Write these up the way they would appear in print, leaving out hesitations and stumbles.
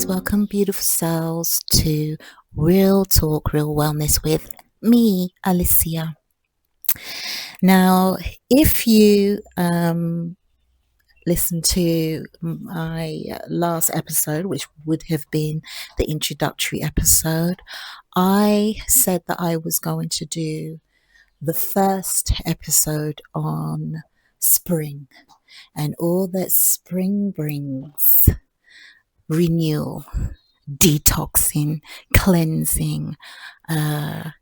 welcome, beautiful souls, to Real Talk, Real Wellness with me, Alicia. Now, if you listen to my last episode, which would have been the introductory episode, I said that I was going to do the first episode on spring and all that spring brings: renewal, detoxing, cleansing, and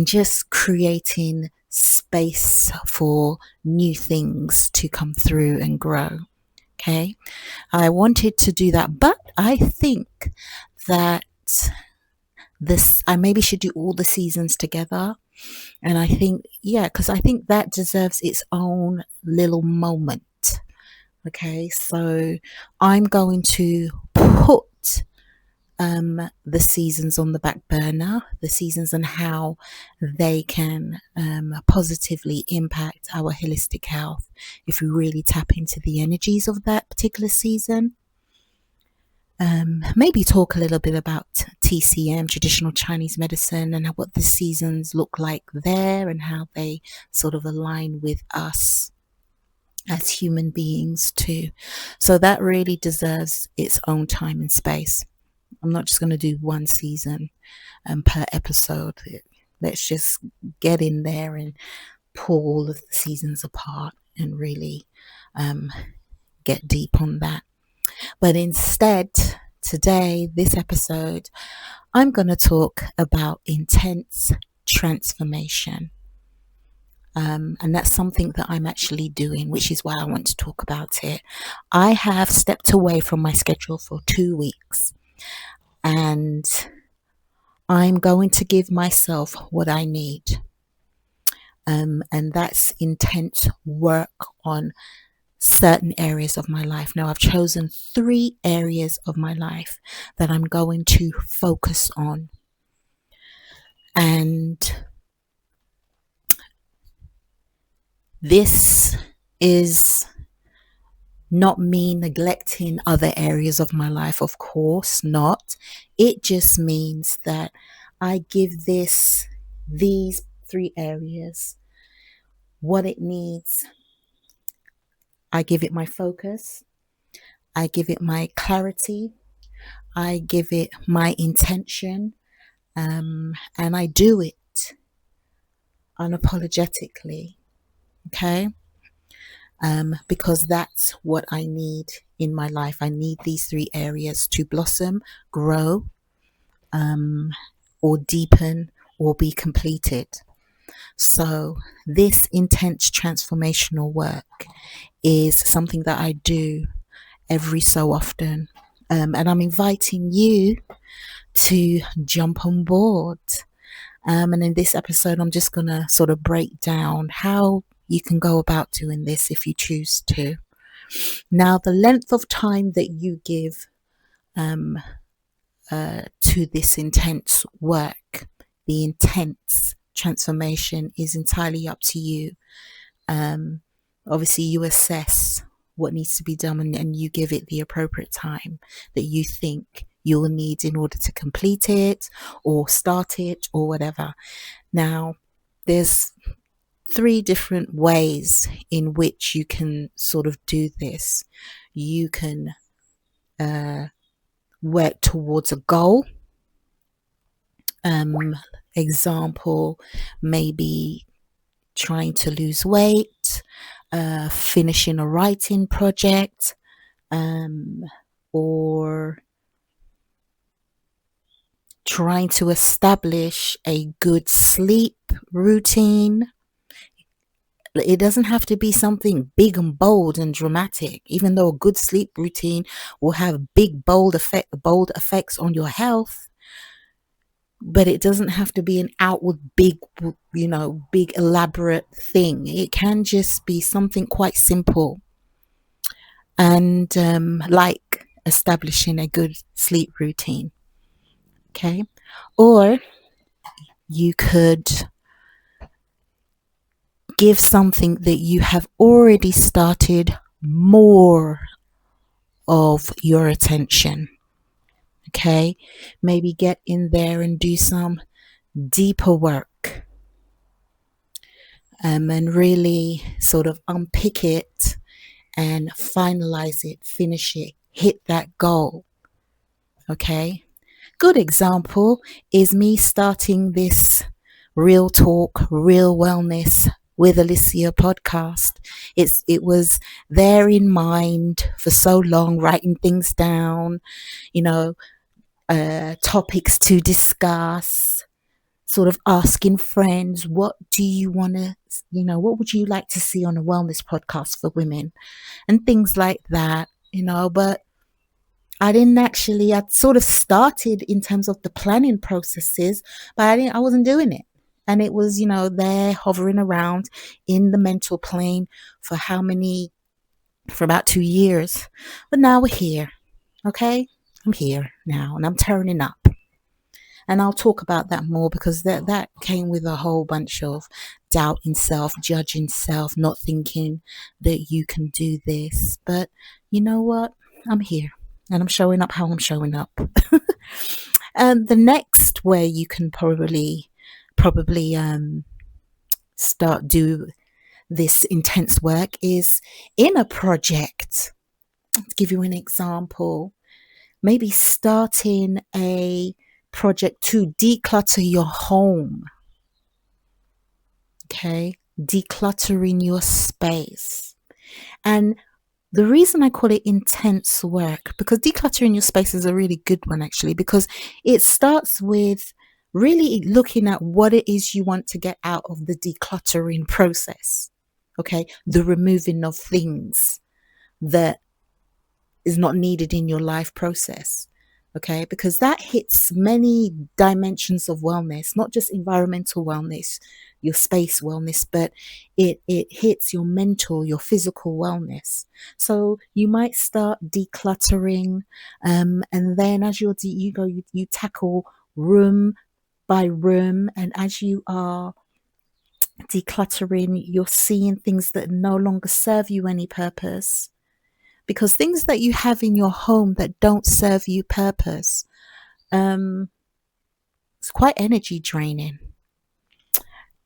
just creating space for new things to come through and grow. Okay, I wanted to do that, but I think that I maybe should do all the seasons together. And I think, because I think that deserves its own little moment. Okay, so I'm going to put the seasons on the back burner, the seasons and how they can positively impact our holistic health if we really tap into the energies of that particular season. Maybe talk a little bit about TCM, traditional Chinese medicine, and what the seasons look like there and how they sort of align with us as human beings too. So that really deserves its own time and space. I'm not just going to do one season per episode. Let's just get in there and pull all of the seasons apart and really get deep on that. But instead, today, this episode, I'm going to talk about intense transformation. And that's something that I'm actually doing, which is why I want to talk about it. I have stepped away from my schedule for 2 weeks, and I'm going to give myself what I need. And that's intense work on certain areas of my life. Now, I've chosen 3 areas of my life that I'm going to focus on. And this is not me neglecting other areas of my life, of course not. It just means that I give these 3 areas what it needs. I give it my focus, I give it my clarity, I give it my intention, and I do it unapologetically, okay? Because that's what I need in my life. I need these 3 areas to blossom, grow, or deepen, or be completed. So this intense transformational work is something that I do every so often. And I'm inviting you to jump on board. And in this episode, I'm just going to sort of break down how you can go about doing this if you choose to. Now, the length of time that you give to this intense work, the intense transformation, is entirely up to you. Obviously, you assess what needs to be done and you give it the appropriate time that you think you'll need in order to complete it or start it or whatever. Now, there's 3 different ways in which you can sort of do this. You can work towards a goal. Example, maybe trying to lose weight, finishing a writing project, or trying to establish a good sleep routine. It doesn't have to be something big and bold and dramatic, even though a good sleep routine will have big, bold effects on your health. But it doesn't have to be an outward big elaborate thing. It can just be something quite simple. And like establishing a good sleep routine. Okay. Or you could give something that you have already started more of your attention. Okay. Maybe get in there and do some deeper work, and really sort of unpick it and finalize it, finish it, hit that goal. Okay. Good example is me starting this Real Talk, Real Wellness with Alicia podcast. It was there in mind for so long, writing things down, you know, topics to discuss, sort of asking friends, what do you want to, what would you like to see on a wellness podcast for women, and things like that, but I'd sort of started in terms of the planning processes, but I wasn't doing it. And it was, there hovering around in the mental plane for for about 2 years. But now we're here. Okay. I'm here now and I'm turning up. And I'll talk about that more because that came with a whole bunch of doubt in self, judging self, not thinking that you can do this. But you know what? I'm here and I'm showing up how I'm showing up. And the next way you can probably start do this intense work is in a project. To give you an example, maybe starting a project to declutter your home. Okay, decluttering your space. And the reason I call it intense work, because decluttering your space is a really good one actually, because it starts with really looking at what it is you want to get out of the decluttering process. Okay, the removing of things that is not needed in your life process. Okay, because that hits many dimensions of wellness, not just environmental wellness, your space wellness, but it hits your mental, your physical wellness. So you might start decluttering, and then as you tackle room by room, and as you are decluttering, you're seeing things that no longer serve you any purpose. Because things that you have in your home that don't serve you purpose, it's quite energy draining.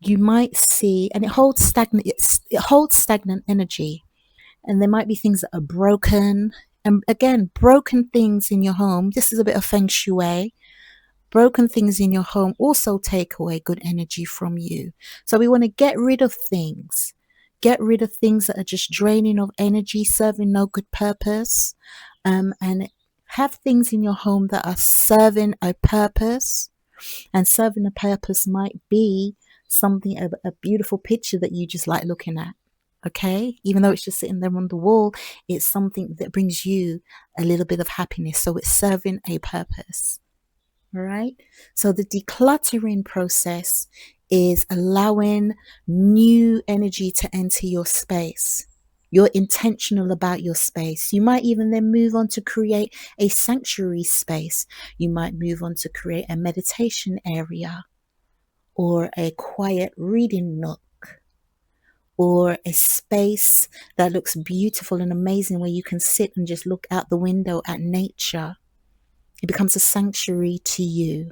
You might see, and it holds stagnant energy. And there might be things that are broken. And again, broken things in your home. This is a bit of feng shui. Broken things in your home also take away good energy from you. So we want to get rid of things. Get rid of things that are just draining of energy, serving no good purpose, and have things in your home that are serving a purpose. And serving a purpose might be something, a beautiful picture that you just like looking at. Okay, even though it's just sitting there on the wall, it's something that brings you a little bit of happiness. So it's serving a purpose. All right. So the decluttering process is allowing new energy to enter your space. You're intentional about your space. You might even then move on to create a sanctuary space. You might move on to create a meditation area or a quiet reading nook or a space that looks beautiful and amazing where you can sit and just look out the window at nature. It becomes a sanctuary to you.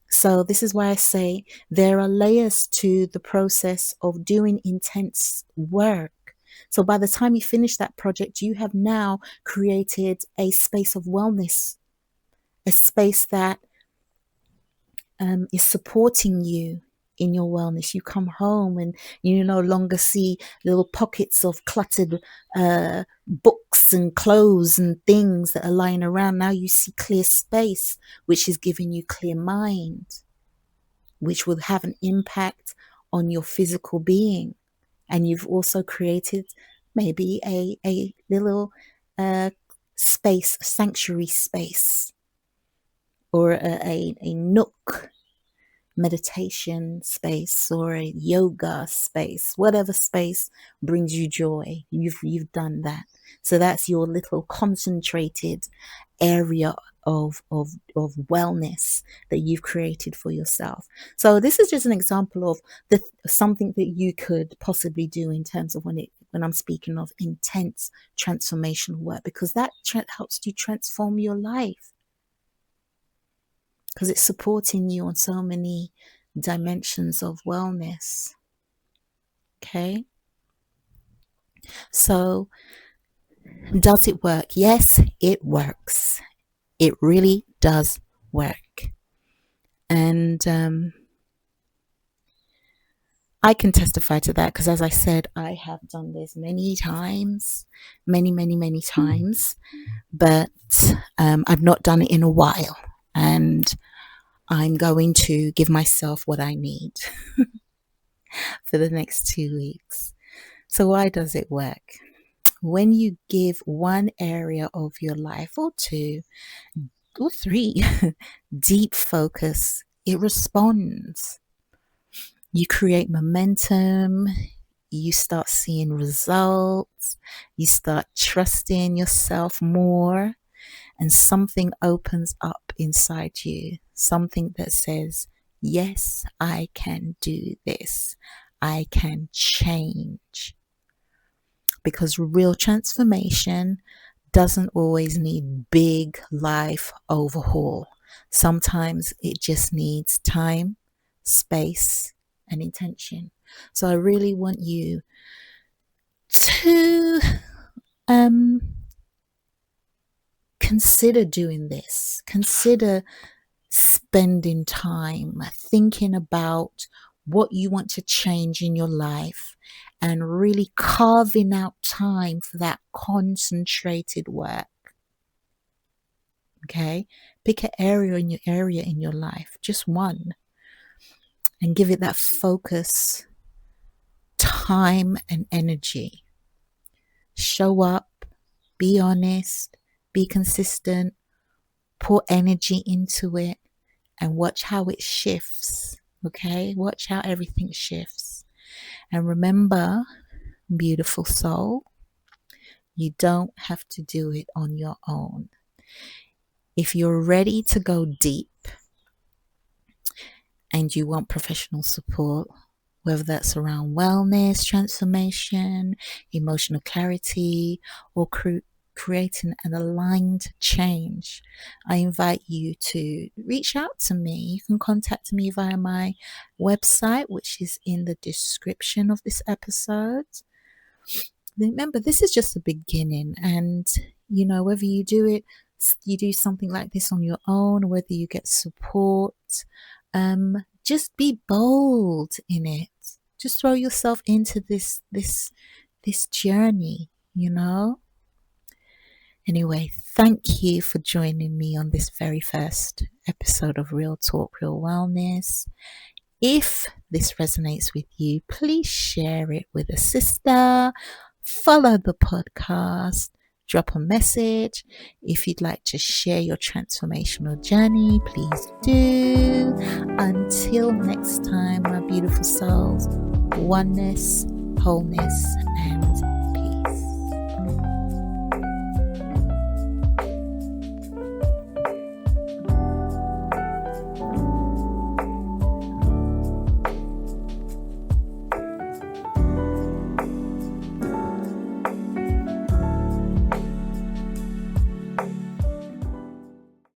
So this is why I say there are layers to the process of doing intense work. So by the time you finish that project, you have now created a space of wellness, a space that is supporting you in your wellness. You come home and you no longer see little pockets of cluttered books and clothes and things that are lying around. Now you see clear space, which is giving you clear mind, which will have an impact on your physical being. And you've also created maybe a little space, sanctuary space, or a nook, meditation space, or a yoga space. Whatever space brings you joy, you've done that. So that's your little concentrated area of wellness that you've created for yourself. So this is just an example of something that you could possibly do in terms of when I'm speaking of intense transformational work, because that helps you transform your life. because it's supporting you on so many dimensions of wellness. Okay. So, does it work? Yes, it works. It really does work. And I can testify to that because, as I said, I have done this many times, many times, but I've not done it in a while. And I'm going to give myself what I need for the next 2 weeks. So why does it work? When you give one area of your life, or 2 or 3, deep focus, it responds. You create momentum, you start seeing results, you start trusting yourself more, and something opens up inside you. Something that says, yes, I can do this. I can change. Because real transformation doesn't always need big life overhaul. Sometimes it just needs time, space, and intention. So I really want you to consider doing this. Consider spending time thinking about what you want to change in your life and really carving out time for that concentrated work. Okay? Pick an area in your life, just one, and give it that focus, time, and energy. Show up, be honest, be consistent, pour energy into it, and watch how it shifts. Okay? Watch how everything shifts. And remember, beautiful soul, you don't have to do it on your own. If you're ready to go deep and you want professional support, whether that's around wellness, transformation, emotional clarity, or creating an aligned change, I invite you to reach out to me. You can contact me via my website, which is in the description of this episode. Remember, this is just the beginning, and whether you do something like this on your own, whether you get support, just be bold in it. Just throw yourself into this journey, Anyway, thank you for joining me on this very first episode of Real Talk, Real Wellness. If this resonates with you, please share it with a sister. Follow the podcast. Drop a message. If you'd like to share your transformational journey, please do. Until next time, my beautiful souls, oneness, wholeness, and